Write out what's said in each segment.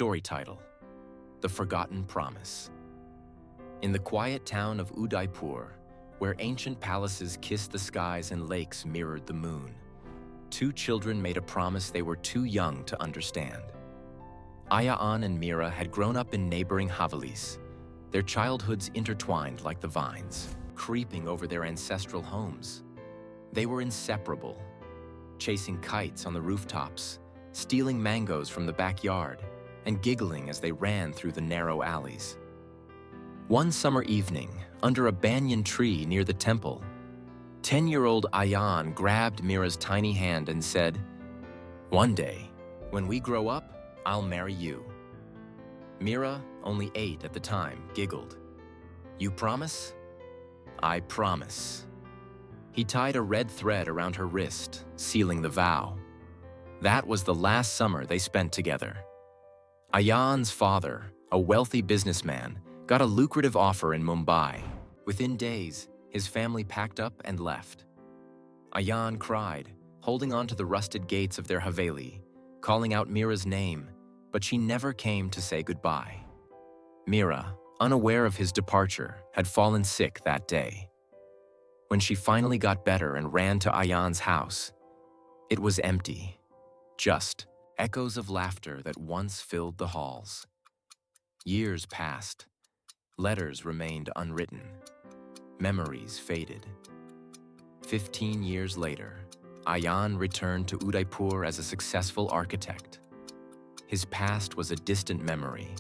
Story title: The Forgotten Promise. In the quiet town of Udaipur, where ancient palaces kissed the skies and lakes mirrored the moon, two children made a promise they were too young to understand. Ayaan and Meera had grown up in neighboring Havelis, their childhoods intertwined like the vines, creeping over their ancestral homes. They were inseparable, chasing kites on the rooftops, stealing mangoes from the backyard, and giggling as they ran through the narrow alleys. One summer evening, under a banyan tree near the temple, 10-year-old Ayaan grabbed Meera's tiny hand and said, "One day, when we grow up, I'll marry you." Meera, only 8 at the time, giggled. "You promise?" "I promise." He tied a red thread around her wrist, sealing the vow. That was the last summer they spent together. Ayaan's father, a wealthy businessman, got a lucrative offer in Mumbai. Within days, his family packed up and left. Ayaan cried, holding on to the rusted gates of their Haveli, calling out Meera's name, but she never came to say goodbye. Meera, unaware of his departure, had fallen sick that day. When she finally got better and ran to Ayaan's house, it was empty, just echoes of laughter that once filled the halls. Years passed. Letters remained unwritten. Memories faded. 15 years later, Ayaan returned to Udaipur as a successful architect. His past was a distant memory,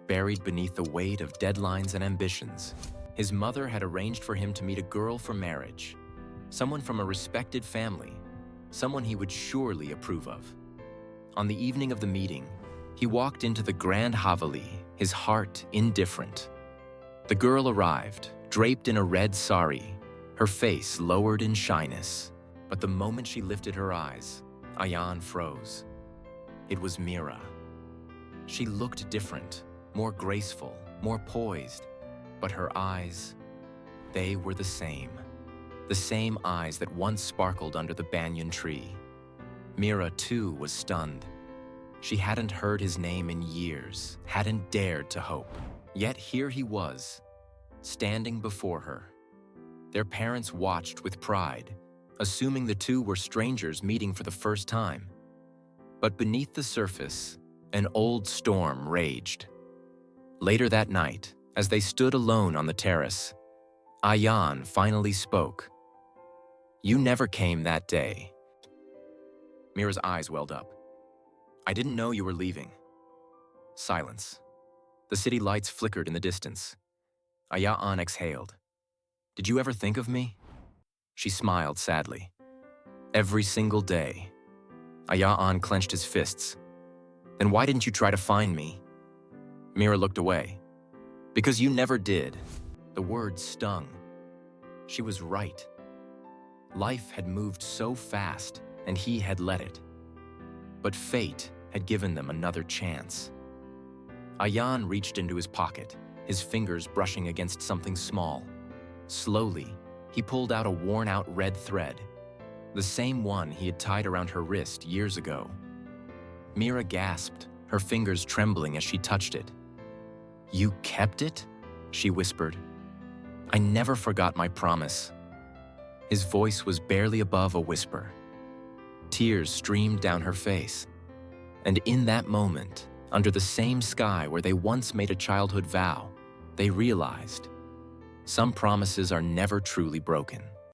buried beneath the weight of deadlines and ambitions. His mother had arranged for him to meet a girl for marriage, someone from a respected family, someone he would surely approve of. On the evening of the meeting, he walked into the Grand Haveli, his heart indifferent. The girl arrived, draped in a red sari, her face lowered in shyness. But the moment she lifted her eyes, Ayaan froze. It was Meera. She looked different, more graceful, more poised. But her eyes, they were the same eyes that once sparkled under the banyan tree. Meera, too, was stunned. She hadn't heard his name in years, hadn't dared to hope. Yet here he was, standing before her. Their parents watched with pride, assuming the two were strangers meeting for the first time. But beneath the surface, an old storm raged. Later that night, as they stood alone on the terrace, Ayaan finally spoke. "You never came that day." Meera's eyes welled up. "I didn't know you were leaving." Silence. The city lights flickered in the distance. Ayaan exhaled. "Did you ever think of me?" She smiled sadly. "Every single day." Ayaan clenched his fists. "Then why didn't you try to find me?" Meera looked away. "Because you never did." The words stung. She was right. Life had moved so fast, and he had let it. But fate had given them another chance. Ayaan reached into his pocket, his fingers brushing against something small. Slowly, he pulled out a worn-out red thread, the same one he had tied around her wrist years ago. Meera gasped, her fingers trembling as she touched it. "You kept it?" she whispered. "I never forgot my promise." His voice was barely above a whisper. Tears streamed down her face. And in that moment, under the same sky where they once made a childhood vow, they realized some promises are never truly broken.